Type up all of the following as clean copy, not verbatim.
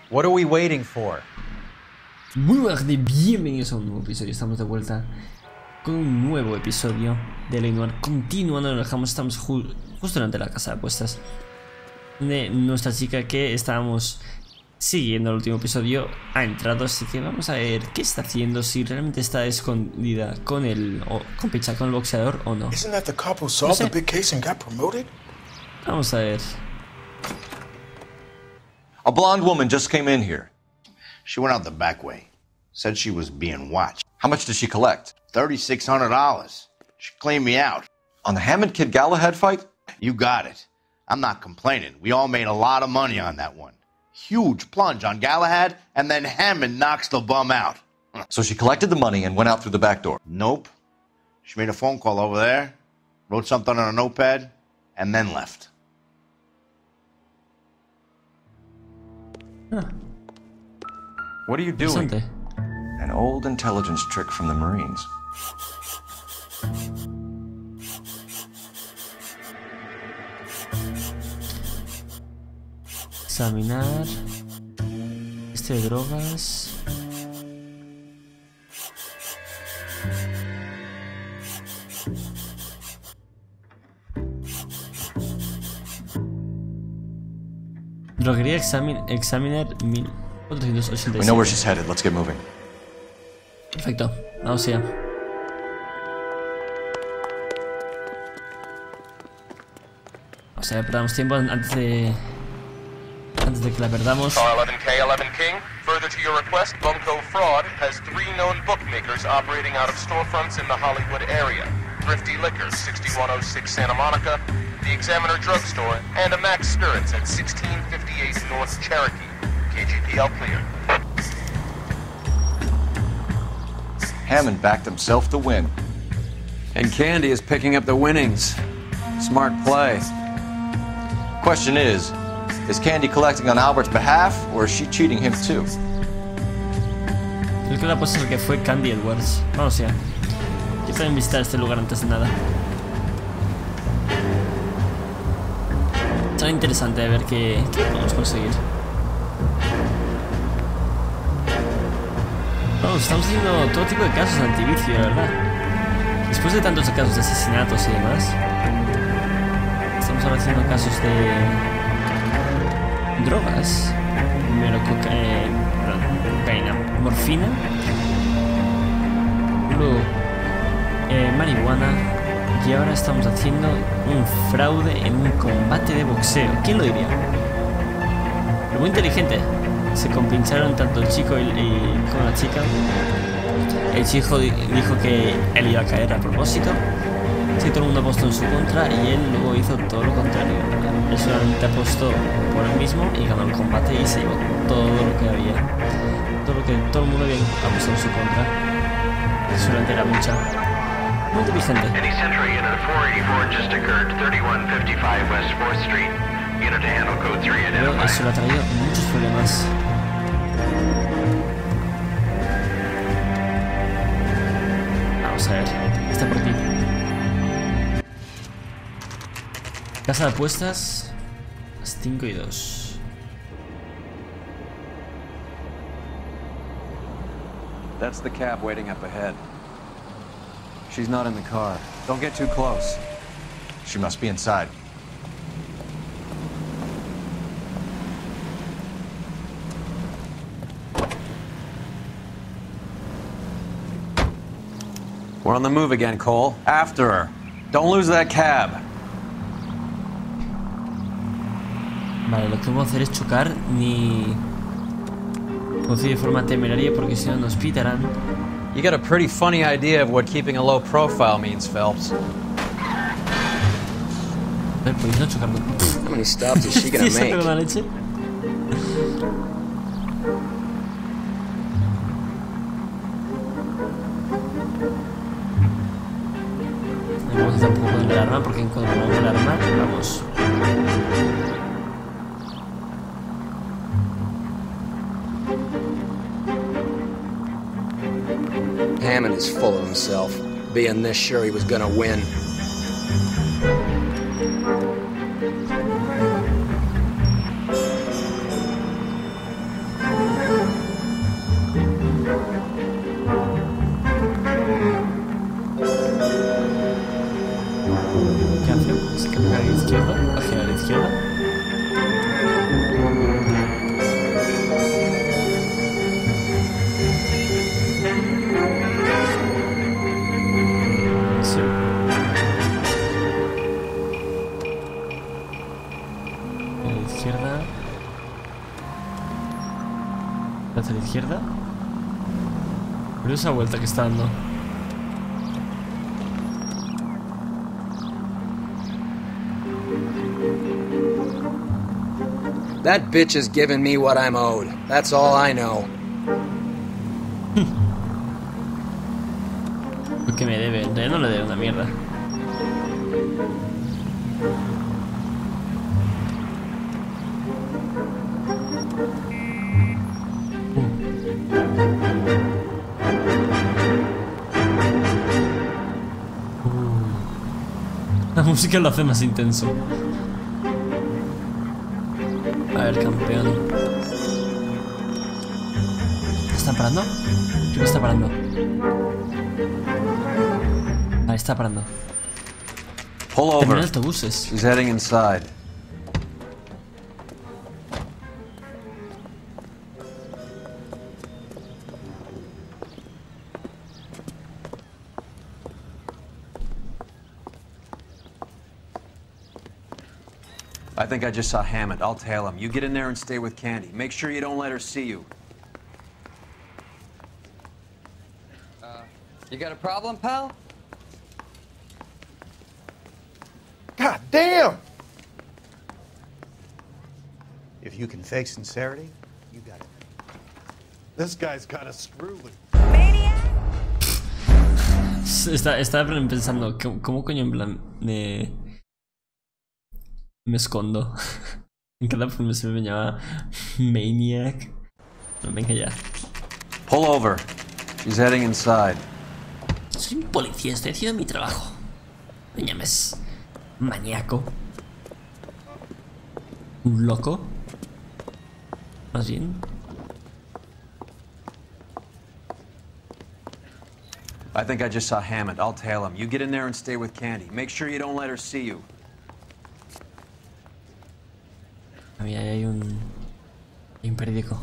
What are we waiting for? Muy buenas de bienvenidos a un nuevo episodio. Estamos de vuelta con un nuevo episodio de Noire. Continuando, nos dejamos, estamos justo delante de la casa de apuestas de nuestra chica que estábamos siguiendo. El último episodio ha entrado, así que vamos a ver qué está haciendo, si realmente está escondida con el con el boxeador o no. Isn't that the cop who solved the big case and got promoted? Vamos a ver. A blonde woman just came in here. She went out the back way. Said she was being watched. How much did she collect? $3,600. She cleaned me out. On the Hammond Kid Galahad fight? You got it. I'm not complaining. We all made a lot of money on that one. Huge plunge on Galahad, and then Hammond knocks the bum out. So she collected the money and went out through the back door? Nope. She made a phone call over there, wrote something on a notepad, and then left. Huh. What are you doing? Interesante. An old intelligence trick from the Marines. Examinar. Este de drogas. Droguería Examiner 1487. We know where she's headed. Let's get moving. Perfecto, vamos allá. Vamos allá, perdamos tiempo antes de que la perdamos. Car 11K, 11 King. Further to your request, Bunko Fraud has 3 known bookmakers operating out of storefronts in the Hollywood area. Thrifty Liquor, 6106 Santa Monica, the Examiner Drugstore, and a Max Spirits at 1658 North Cherokee. KGPL clear. Hammond backed himself to win. And Candy is picking up the winnings. Smart play. Question is Candy collecting on Albert's behalf, or is she cheating him too? Creo que la apuesta es el que fue Candy Edwards. Vamos ya. Quiero también visitar este lugar antes de nada. Será interesante ver qué podemos conseguir. Vamos, estamos haciendo todo tipo de casos de antivicio, la verdad. Después de tantos casos de asesinatos y demás, estamos ahora haciendo casos de drogas. Primero cocaína, morfina, luego marihuana, y ahora estamos haciendo un fraude en un combate de boxeo. ¿Quién lo diría? Pero muy inteligente. Se compincharon tanto el chico como la chica. El chico dijo que él iba a caer a propósito. Sí, todo el mundo apostó en su contra y él luego hizo todo lo contrario. Él solamente apostó por él mismo y ganó el combate y se llevó todo lo que había. Todo el mundo había apostado en su contra. Solamente era mucha. Muy inteligente. Pero eso le ha traído muchos problemas. Vamos a ver, está por aquí. Casa de apuestas, las 5 y 2. That's the cab waiting up ahead. She's not in the car. Don't get too close. She must be inside. We're on the move again, Cole. After her. Don't lose that cab. Vale, lo que vamos a hacer es chocar ni conducir de forma temeraria porque si no nos pitarán. You got a pretty funny idea of what keeping a low profile means, Phelps. A ver, podéis no chocar. How many stops is she gonna make? La leche. Vamos a hacer un poco de alarma porque cuando ponemos el alarma, vamos. Hammond is full of himself, being this sure he was gonna win. izquierda. Hacia la izquierda. Pero esa vuelta que está dando. That bitch is giving me what I'm owed. That's all I know. Lo que me debe, yo no le debo una mierda. La música lo hace más intenso. A ver, campeón. ¿Está parando? Creo que está parando. Ahí está parando. Pull over. Terminal de autobuses. She's heading inside. I think I just saw Hammond. I'll tail him. You get in there and stay with Candy. Make sure you don't let her see you. You got a problem, pal? God damn! If you can fake sincerity, you got it. This guy's got a screw loose. Estaba pensando, ¿cómo coño en plan me escondo? En cada filme se me llama Maniac. No, venga ya. Pull over. She's heading inside. Soy un policía, estoy haciendo mi trabajo. Me llames maníaco. Un loco. Más bien. I think I just saw Hammond. I'll tail him. You get in there and stay with Candy. Make sure you don't let her see you. Ahí hay un periódico.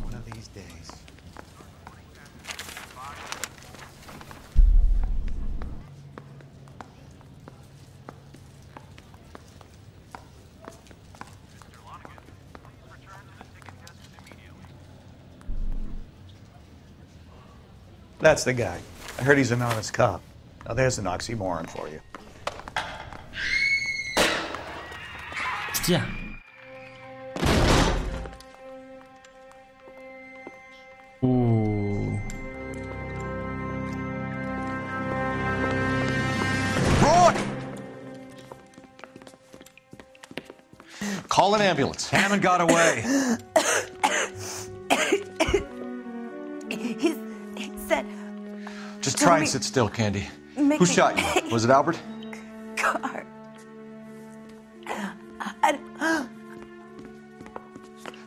That's the guy. I heard he's an honest cop. Now there's an oxymoron for you. Hostia. Call an ambulance. Hammond got away. He said... Just try and sit still, Candy. Who shot you? Was it Albert? Car.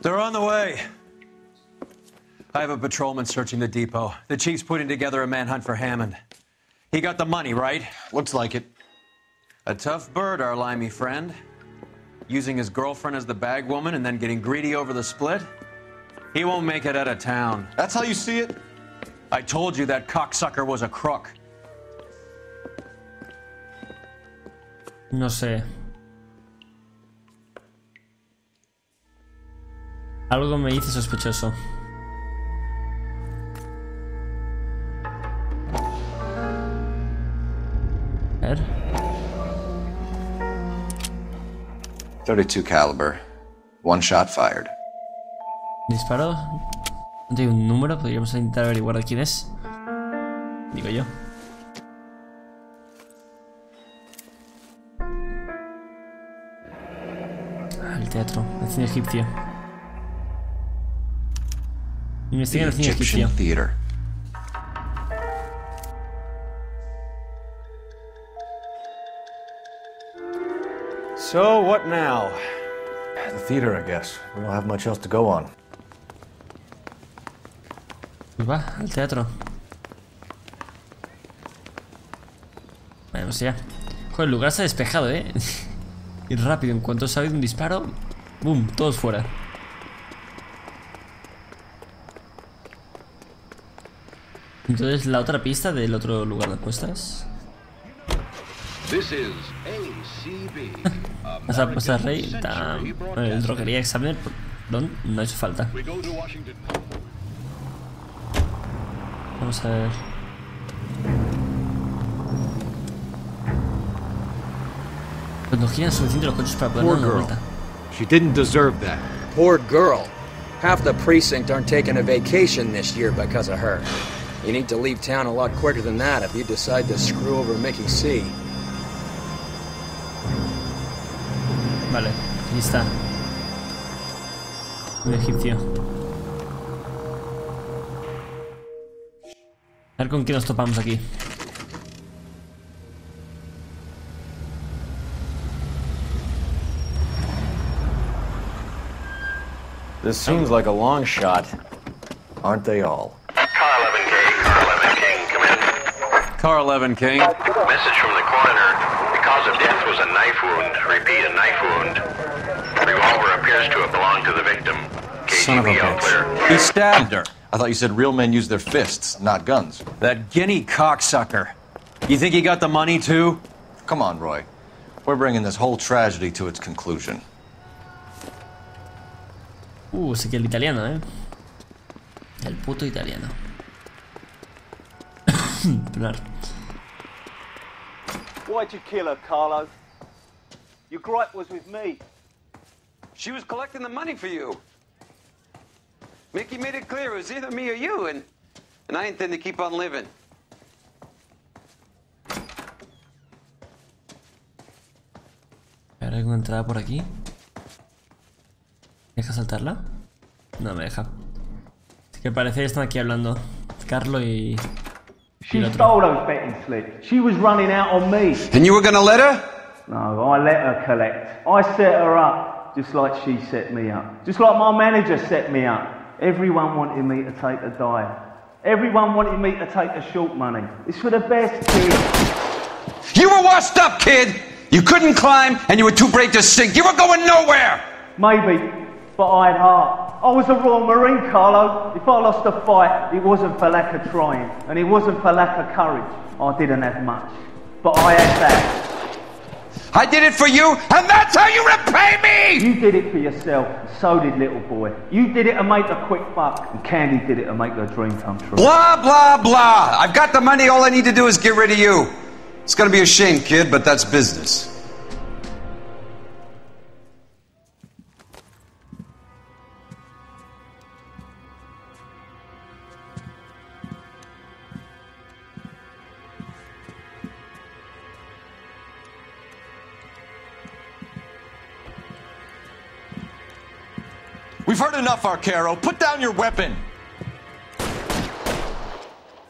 They're on the way. I have a patrolman searching the depot. The chief's putting together a manhunt for Hammond. He got the money, right? Looks like it. A tough bird, our limey friend. Using his girlfriend as the bag woman and then getting greedy over the split. He won't make it out of town. That's how you see it? I told you that cocksucker was a crook. No sé. Algo me dice sospechoso. A ver. 32 caliber. One shot fired. Disparo. No tengo un número, podríamos intentar averiguar de quién es. Digo yo. El teatro, el cine egipcio. Investiga el cine egipcio. Theater. So, what now? The theater, I guess. We don't have much else to go on. Pues va, al teatro. Vamos ya. Joder, el lugar se ha despejado, Y rápido, en cuanto se ha oído un disparo, ¡boom! Todos fuera. Entonces, la otra pista del otro lugar de apuestas. Las apuestas rey. El droguería examiner. No hizo falta. Vamos a ver. Pues nos giran suficiente los coches para poder dar una vuelta. She didn't deserve that. Poor girl. Half the precinct aren't taking a vacation this year because of her. You need to leave town a lot quicker than that if you decide to screw over Mickey C. Vale, aquí está. Un egipcio. A ver con qué nos topamos aquí. This seems like a long shot. Aren't they all? Car 11K, Car 11 King, come in. Car 11 King. Message from the coroner. The cause of death was a knife wound. Repeat, a knife wound. The revolver appears to have belonged to the victim. Son of a KGB all clear. bitch. He stabbed her. I thought you said real men use their fists, not guns. That guinea cocksucker. You think he got the money too? Come on, Roy. We're bringing this whole tragedy to its conclusion. Sí que el italiano, El puto italiano. Why'd you kill her, Carlo? Your gripe was with me. She was collecting the money for you. Mickey made it clear it was either me or you, and I intend to keep on living. ¿Hay alguna entrada por aquí? ¿Me deja saltarla? No me deja. Es que parece que están aquí hablando Carlo y She el otro. stole those betting slips. She was running out on me. And you were gonna let her? No, I let her collect. I set her up, just like she set me up. Just like my manager set me up. Everyone wanted me to take a dive. Everyone wanted me to take the short money. It's for the best, kid. You were washed up, kid! You couldn't climb, and you were too brave to sink. You were going nowhere! Maybe, but I had heart. I was a Royal Marine, Carlo. If I lost a fight, it wasn't for lack of trying, and it wasn't for lack of courage. I didn't have much, but I had that. I did it for you, and that's how you repay me! You did it for yourself, so did little boy. You did it to make a quick buck, and Candy did it to make her dream come true. Blah, blah, blah. I've got the money. All I need to do is get rid of you. It's gonna be a shame, kid, but that's business. We've heard enough, Arcaro. Put down your weapon.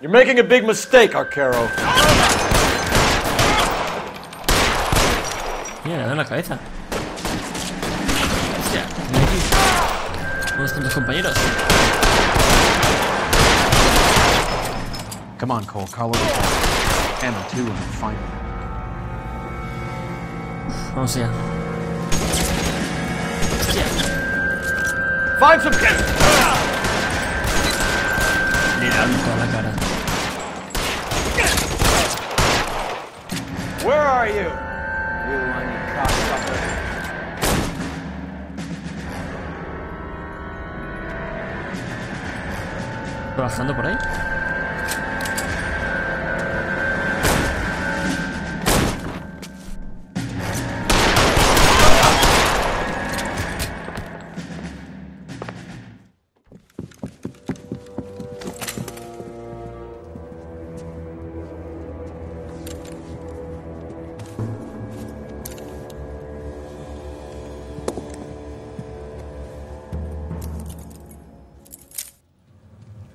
You're making a big mistake, Arcaro. Mira, le da en la cabeza. Hostia, ven aquí. Vamos con tus compañeros. Come on, Cole. Carlo. And the two, and then find him. Vamos allá. Hostia. Find some kids. Le dan toda la cara. Where are you? You whiny cocksucker. ¿Trabajando por ahí?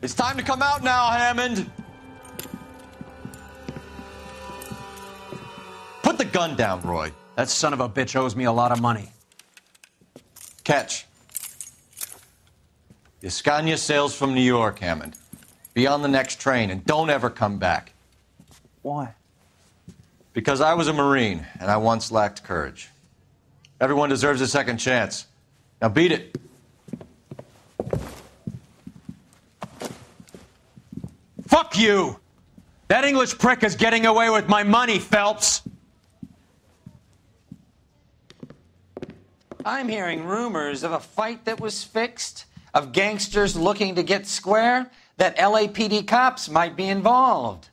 It's time to come out now, Hammond. Put the gun down, Roy. That son of a bitch owes me a lot of money. Catch. The Scania sails from New York, Hammond. Be on the next train and don't ever come back. Why? Because I was a Marine and I once lacked courage. Everyone deserves a second chance. Now beat it. Fuck you! That English prick is getting away with my money, Phelps! I'm hearing rumors of a fight that was fixed, of gangsters looking to get square, that LAPD cops might be involved.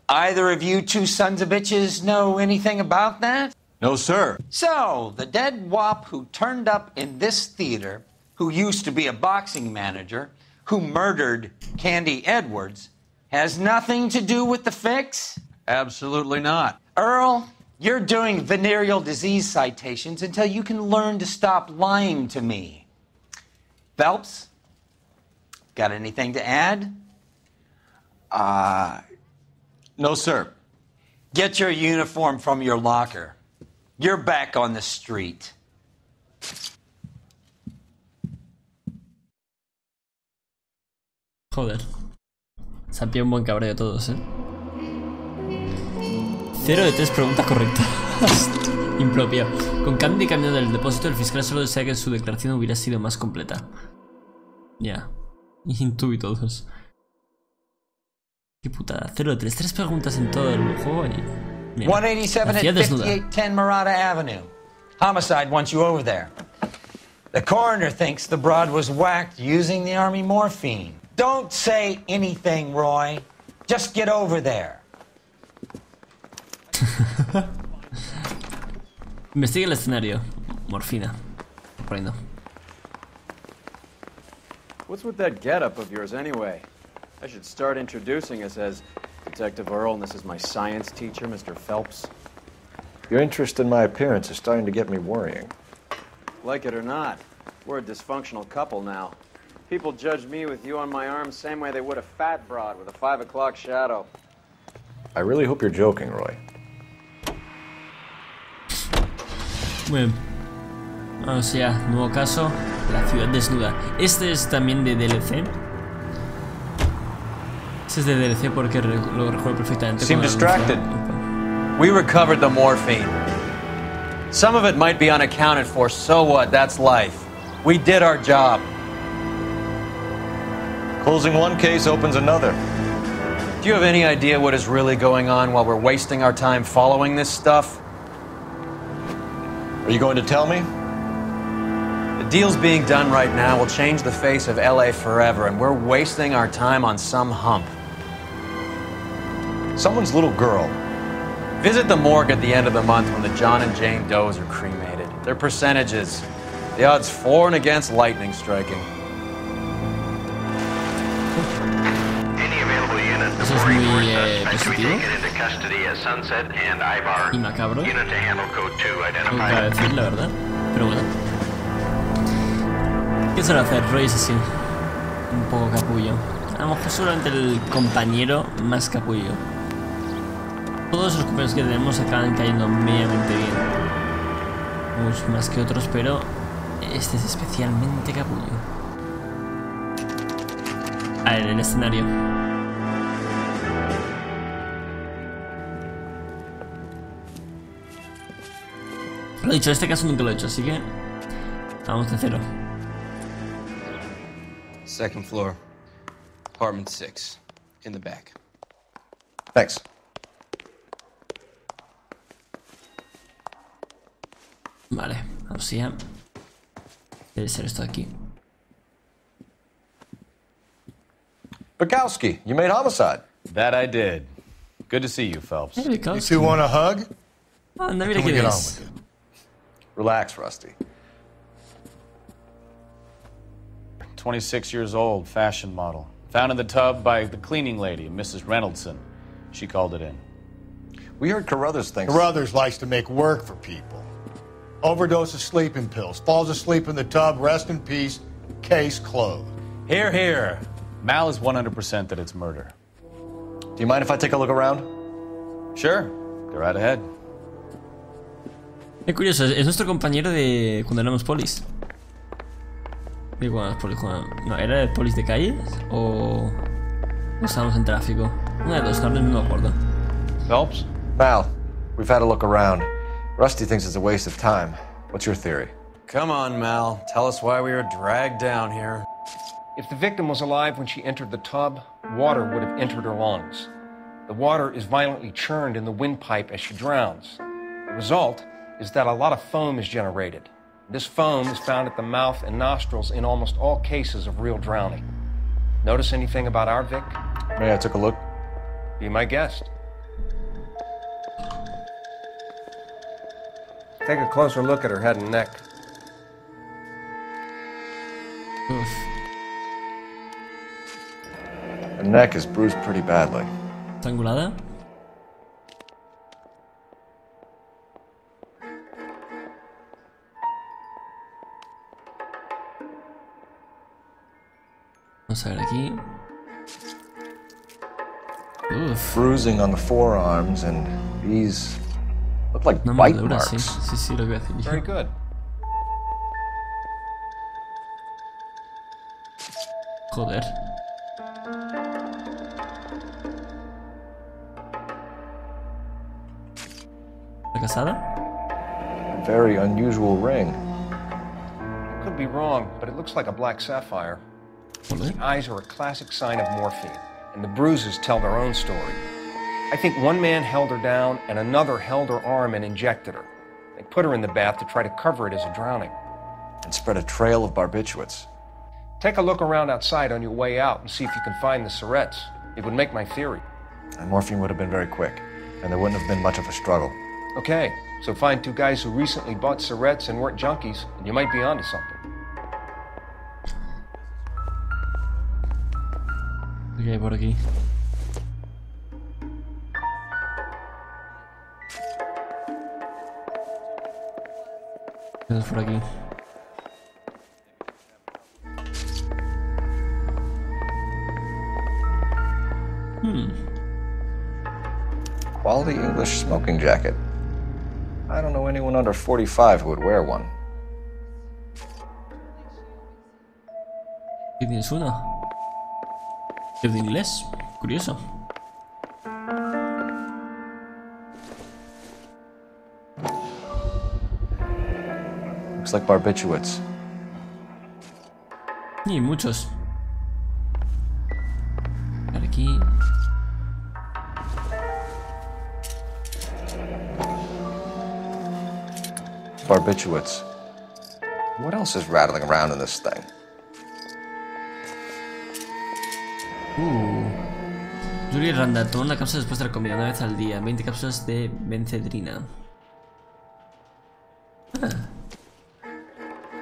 Either of you two sons of bitches know anything about that? No, sir. So, the dead wop who turned up in this theater, who used to be a boxing manager, who murdered Candy Edwards, has nothing to do with the fix? Absolutely not. Earl, you're doing venereal disease citations until you can learn to stop lying to me. Phelps, got anything to add? No, sir. Get your uniform from your locker. You're back on the street. Joder. Se ha pillado un buen cabreo todos, 0 de 3 preguntas correctas. Impropio. Con Candy cambiando del depósito, el fiscal solo desea que su declaración hubiera sido más completa. Ya. Intuí todos. Qué putada. 0 de 3. 3 preguntas en todo el juego y... Mira, 187 at 5810 Murata Avenue. Homicide wants you over there. The coroner thinks the broad was whacked using the army morphine. Don't say anything, Roy. Just get over there. Investiga el escenario. Morfina. Poniendo. What's with that getup of yours anyway? I should start introducing us as Detective Earl, and this is my science teacher, Mr. Phelps. Your interest in my appearance is starting to get me worrying. Like it or not, we're a dysfunctional couple now. People judge me with you on my arm same way they would a fat broad with a 5 o'clock shadow. I really hope you're joking, Roy. Bueno. Vamos allá. Nuevo caso. La ciudad desnuda. Este es también de DLC. Este es de DLC porque lo recuerdo perfectamente. Seem distracted. We recovered the morphine. Some of it might be unaccounted for, so what? That's life. We did our job. Closing one case opens another. Do you have any idea what is really going on while we're wasting our time following this stuff? Are you going to tell me? The deals being done right now will change the face of LA forever, and we're wasting our time on some hump. Someone's little girl. Visit the morgue at the end of the month when the John and Jane Does are cremated. Their percentages. The odds for and against lightning striking. Eso es muy positivo y macabro. No cabe decir la verdad, pero bueno. ¿Qué se va a hacer? Roy es así, un poco capullo. A lo mejor seguramente el compañero más capullo. Todos los compañeros que tenemos acaban cayendo medianamente bien. Unos más que otros, pero este es especialmente capullo. A ver, el escenario. Lo he dicho, en este caso nunca lo he hecho, así que vamos de cero. Second floor, apartment 6, in the back. Thanks. Vale, vamos allá. Debe ser esto de aquí. Bukowski, you made homicide. That I did. Good to see you, Phelps. Hey, You two want a hug? Anda, mira Can we quién get on es. with it? Relax, Rusty. 26 years old, fashion model. Found in the tub by the cleaning lady, Mrs. Reynoldson. She called it in. We heard Carruthers thinks... Carruthers likes to make work for people. Overdose of sleeping pills. Falls asleep in the tub. Rest in peace. Case closed. Here, here. Mal is 100% that it's murder. Do you mind if I take a look around? Sure. Go right ahead. Es curioso, es nuestro compañero de cuando éramos polis. De cuando éramos polis, no, ¿era de polis de calles? ¿O estábamos en tráfico? Una de dos, no me acuerdo. Phelps? Mal, we've had a look around. Rusty thinks it's a waste of time. What's your theory? Come on, Mal. Tell us why we were dragged down here. If the victim was alive when she entered the tub, water would have entered her lungs. The water is violently churned in the windpipe as she drowns. The result is that a lot of foam is generated. This foam is found at the mouth and nostrils in almost all cases of real drowning. Notice anything about our Vic? Yeah, I took a look. Be my guest. Take a closer look at her head and neck. Uf. Her neck is bruised pretty badly. ¿Estrangulada? Vamos a ver aquí. Uf. Bruising on the forearms, and these look like bite marks. Sí, sí, lo que voy a decir yo. Very good. Joder. ¿La casada? A very unusual ring. I could be wrong, but it looks like a black sapphire. The eyes are a classic sign of morphine, and the bruises tell their own story. I think one man held her down, and another held her arm and injected her. They put her in the bath to try to cover it as a drowning. And spread a trail of barbiturates. Take a look around outside on your way out and see if you can find the syrettes. It would make my theory. And morphine would have been very quick, and there wouldn't have been much of a struggle. Okay, so find two guys who recently bought syrettes and weren't junkies, and you might be onto something. ¿Qué hay por aquí? ¿Qué es por aquí? Quality English smoking jacket. I don't know anyone under 45 who would wear one. ¿Qué tienes uno? ¿Es de inglés? Curioso. Looks like barbiturates. Y muchos. Por aquí. Barbiturates. What else is rattling around in this thing? Julie Randall, toma una cápsula después de la comida una vez al día. 20 cápsulas de bencedrina.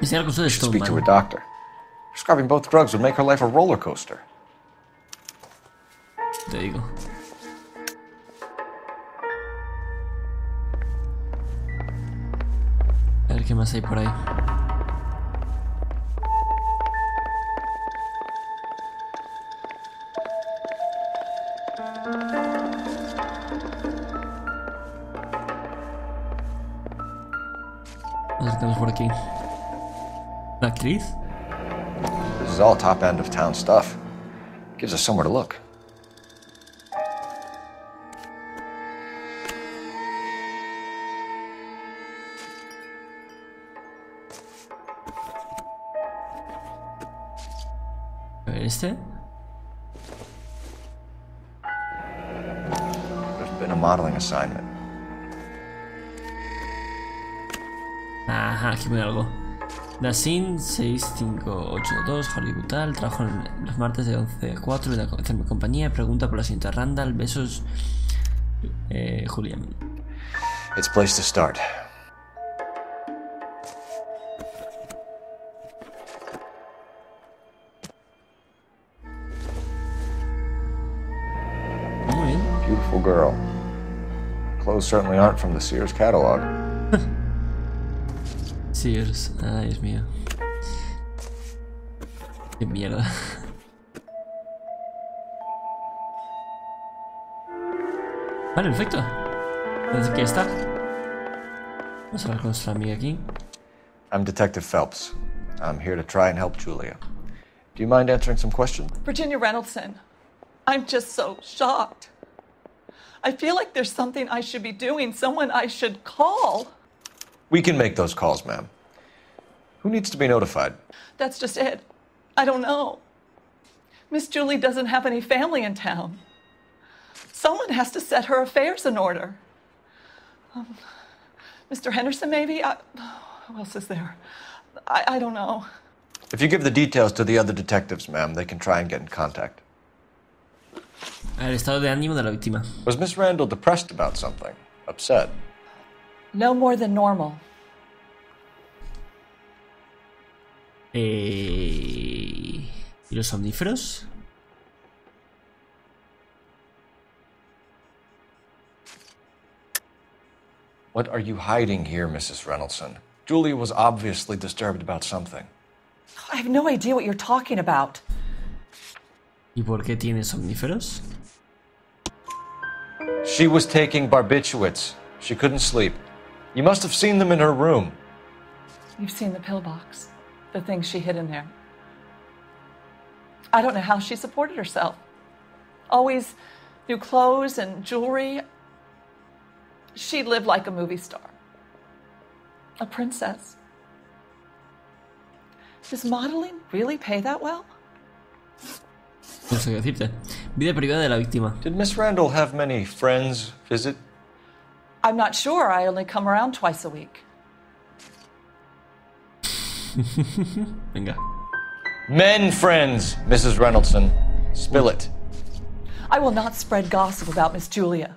Es el curso de Speak to a doctor. Prescribing both drugs would make her life a roller coaster. Te digo. A ver qué más hay por ahí. A ver qué tenemos por aquí. ¿La actriz? This is all top end of town stuff. Gives us somewhere to look. A ver, este. There's been a modeling assignment. Ajá, aquí pone algo. Dasin 6582, Hollywood tal. Trabajo en los martes de 11 a 4 en mi compañía. Pregunta por la señorita Randall. Besos, Julián. It's a place to start. Muy bien. Beautiful girl. Clothes certainly aren't from the Sears catalog. Sears, ay Dios mío. Qué mierda. Vale, perfecto. Entonces, ¿qué está? Vamos a hablar con nuestra amiga aquí. I'm Detective Phelps. I'm here to try and help Julia. Do you mind answering some questions? Virginia Reynoldson, I'm just so shocked. I feel like there's something I should be doing, someone I should call. We can make those calls, ma'am. Who needs to be notified? That's just it. I don't know. Miss Julie doesn't have any family in town. Someone has to set her affairs in order. Mr. Henderson, maybe? Who else is there? I don't know. If you give the details to the other detectives, ma'am, they can try and get in contact. El estado de ánimo de la víctima. Was Miss Randall depressed about something? Upset? No more than normal. ¿Y los somníferos? What are you hiding here, Mrs. Reynoldsson? Julia was obviously disturbed about something. I have no idea what you're talking about. ¿Y por qué tiene somníferos? She was taking barbiturates. She couldn't sleep. You must have seen them in her room. You've seen the pillbox, the things she hid in there. I don't know how she supported herself. Always new clothes and jewelry. She lived like a movie star. A princess. Does modeling really pay that well? No sé qué decirte. Vida privada de la víctima. Did Miss Randall have many friends visit? I'm not sure. I only come around twice a week. Venga. Men friends, Mrs. Reynoldsson. Spill it. I will not spread gossip about Miss Julia.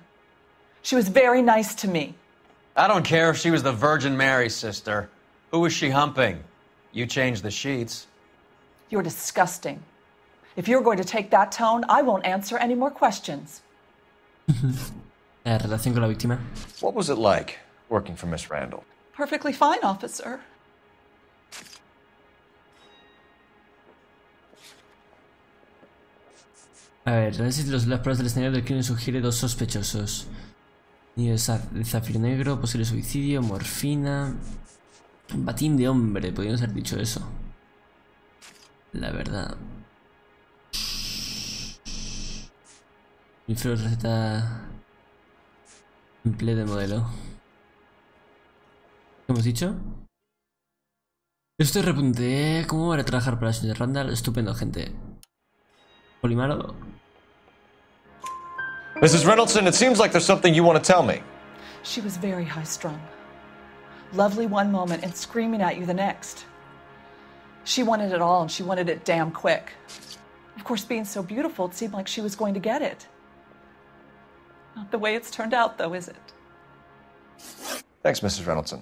She was very nice to me. I don't care if she was the Virgin Mary's sister. Who was she humping? You changed the sheets. You're disgusting. If you're going to take that tone, I won't answer any more questions. La relación con la víctima. What was it like working for Miss Randall? Perfectly fine, officer. A ver, análisis de las pruebas del escenario del crimen sugiere dos sospechosos. Niño de zafiro negro, posible suicidio, morfina... Batín de hombre, podríamos haber dicho eso. La verdad. Infero receta... Empleo de modelo. ¿Qué hemos dicho? Estoy repunté. ¿Cómo van a trabajar para la señora Randall? Estupendo, gente. Polimaro. Mrs. Reynoldsson, it seems like there's something you want to tell me. She was very high-strung. Lovely one moment and screaming at you the next. She wanted it all and she wanted it damn quick. Of course, being so beautiful, it seemed like she was going to get it. Not the way it's turned out, though, is it? Thanks, Mrs. Reynoldsson.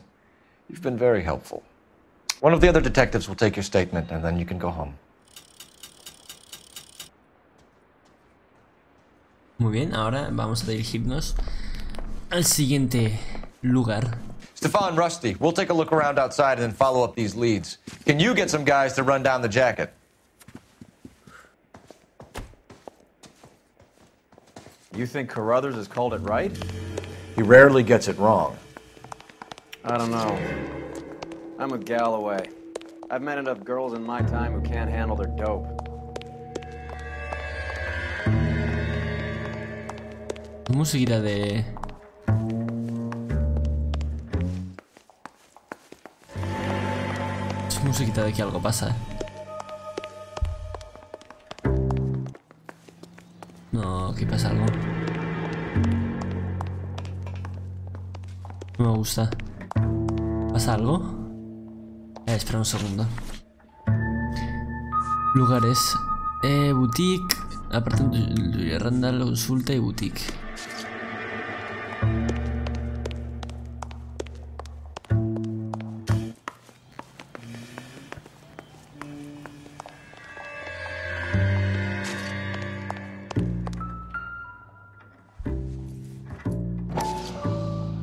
You've been very helpful. One of the other detectives will take your statement and then you can go home. Muy bien, ahora vamos a dirigirnos al siguiente lugar. Stefan, Rusty, we'll take a look around outside and then follow up these leads. Can you get some guys to run down the jacket? You think Carruthers has called it right? He rarely gets it wrong. I don't know. I'm with Galloway. I've met enough girls in my time who can't handle their dope. Musiquita de... Es musiquita de que algo pasa, No, que pasa algo. No me gusta. ¿Pasa algo? Espera un segundo. Lugares. Boutique. Apartamento de Randall, consulta y boutique.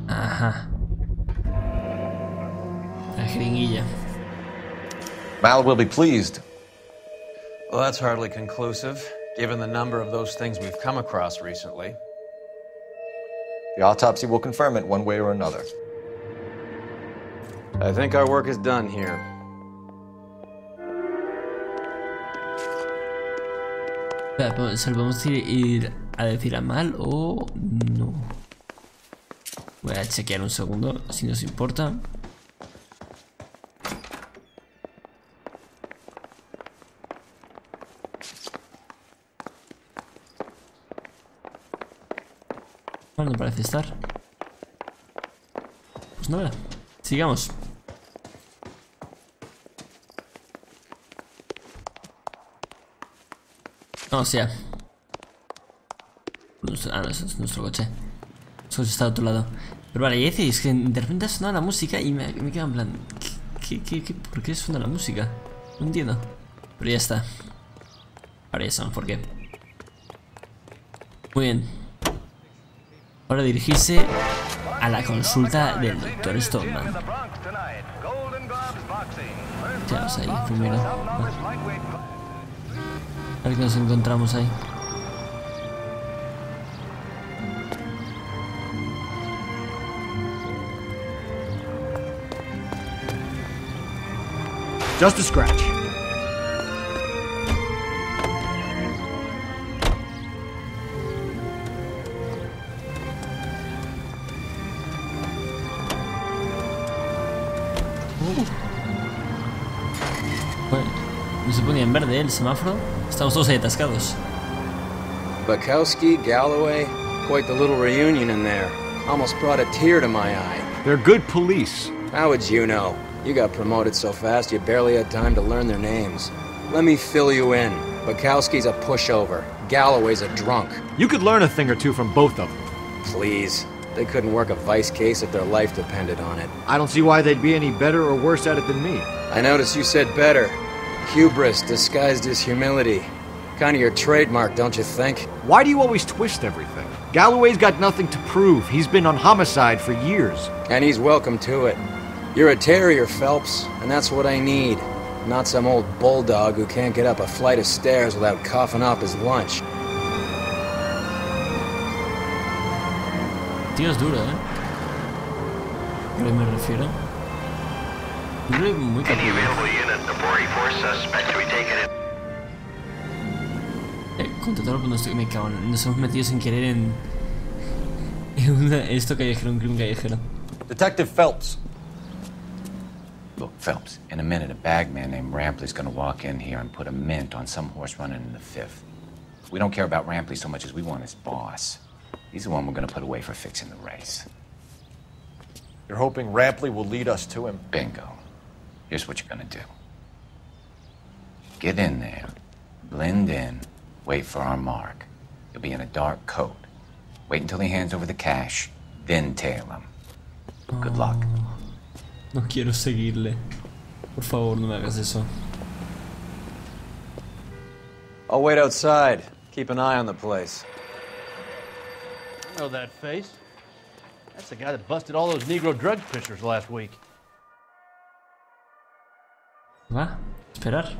Ajá. La jeringuilla. Mal will be pleased. Well, that's hardly conclusive, given the number of those things we've come across recently. The autopsy will confirm it one way or another. I think our work is done here. ¿Se lo podemos ir a decir a Mal o no? Voy a chequear un segundo, si nos importa. No parece estar. Pues nada, sigamos. No, o sea. No, ese es nuestro coche. Nuestro coche está al otro lado. Pero vale, ya decís que de repente ha sonado la música y me quedo en plan... ¿Por qué suena la música? No entiendo. Pero ya está. Ahora ya sabemos por qué. Muy bien. Ahora dirigirse a la consulta del Dr. Stoneman. Vamos ahí primero. A ver qué nos encontramos ahí. Just a scratch. Bueno, no se ponía en verde el semáforo. Estamos todos ahí atascados. Bukowski, Galloway, quite the little reunion in there. Almost brought a tear to my eye. They're good police. How would you know? You got promoted so fast you barely had time to learn their names. Let me fill you in. Bukowski's a pushover. Galloway's a drunk. You could learn a thing or two from both of them. Please. They couldn't work a vice case if their life depended on it. I don't see why they'd be any better or worse at it than me. I noticed you said better. Hubris disguised as humility. Kind of your trademark, don't you think? Why do you always twist everything? Galloway's got nothing to prove. He's been on homicide for years. And he's welcome to it. You're a terrier, Phelps, and that's what I need. Not some old bulldog who can't get up a flight of stairs without coughing up his lunch. Tío, es duro, ¿eh? ¿A qué me refiero? Duro y muy capullo. Contatado, pues no estoy, me cago en... Nos hemos metido sin querer en esto callejero, un crimen callejero. Detective Phelps. Look, Phelps, in a minute, a bagman named Rampley's gonna walk in here and put a mint on some horse running in the 5th. We don't care about Rampley so much as we want his boss. He's the one we're gonna put away for fixing the race. You're hoping Rampley will lead us to him? Bingo. Here's what you're gonna do. Get in there, blend in, wait for our mark. You'll be in a dark coat. Wait until he hands over the cash, then tail him. Good luck. No quiero seguirle. Por favor, no me hagas eso. I'll wait outside. Keep an eye on the place. I know that face. That's the guy that busted all those Negro drug pushers last week. Va, esperar.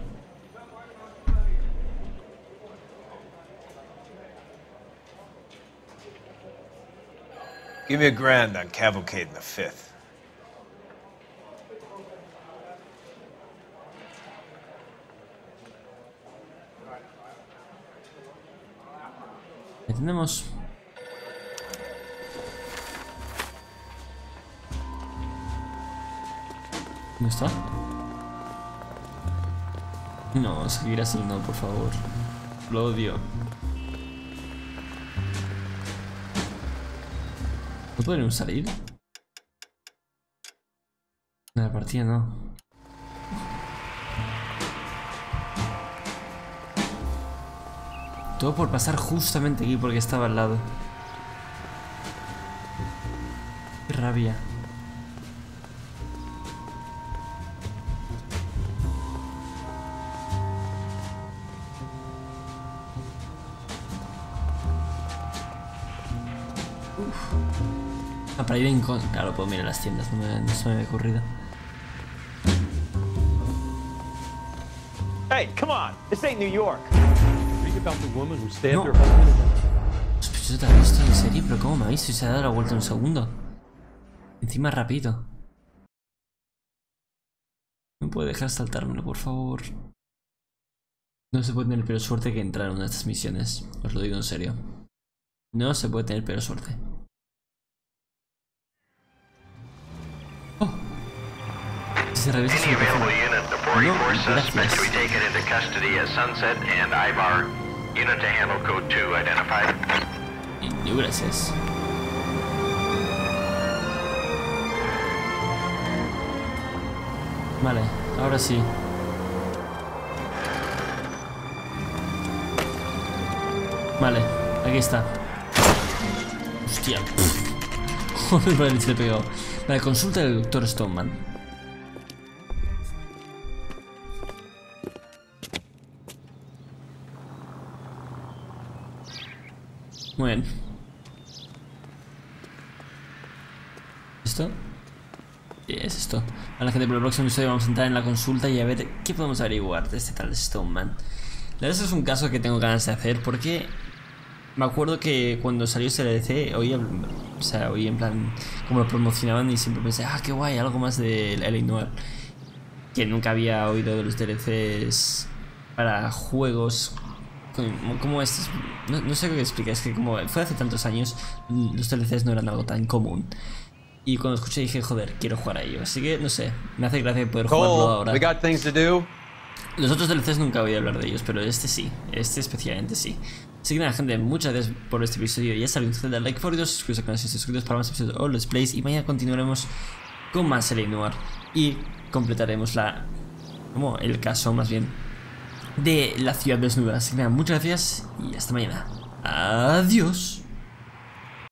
Give me $1,000 on Cavalcade in the 5th. Ahí tenemos. ¿Dónde está? No, seguir así no, por favor. Lo odio. ¿No podríamos salir? De la partida no. Todo por pasar justamente aquí porque estaba al lado. Qué rabia. Para ir en con... Claro, puedo mirar las tiendas, no se me había ocurrido. Hey, come on! This ain't New York. Read about the woman who stabbed her No. husband. Sospechoso, ¿te has visto en serie? Pero ¿cómo me ha visto y se ha dado la vuelta en un segundo? Encima rápido. No puede dejar saltármelo, por favor. No se puede tener peor suerte que entrar en una de estas misiones. Os lo digo en serio. No se puede tener peor suerte. Si se revisa su micrófono. No, gracias. Y gracias. Vale, ahora sí. Vale, aquí está. Hostia. Joder, vale, se le he pegado. Vale, consulta del Dr. Stoneman. Muy bien. ¿Esto? Sí, es esto. Vale, gente, por el próximo episodio vamos a entrar en la consulta y a ver qué podemos averiguar de este tal Stoneman. La verdad es un caso que tengo ganas de hacer porque me acuerdo que cuando salió este DLC oí en plan como lo promocionaban y siempre pensé, ah, qué guay, algo más de Noire. Que nunca había oído de los DLCs para juegos como estos. No sé qué explicar, es que como fue hace tantos años, los DLCs no eran algo tan común. Y cuando escuché dije, joder, quiero jugar a ello. Así que, no sé, me hace gracia poder jugarlo ahora. We got things to do. Los otros DLCs nunca he oído hablar de ellos, pero este sí, este especialmente sí. Así que nada, gente, muchas gracias por este episodio. Ya saben, dale like, favoritos, suscríbete al canal si estáis suscritos para más episodios o let's plays. Y mañana continuaremos con más serie Noire y completaremos el caso más bien de la ciudad desnuda. Así que nada, muchas gracias y hasta mañana. Adiós.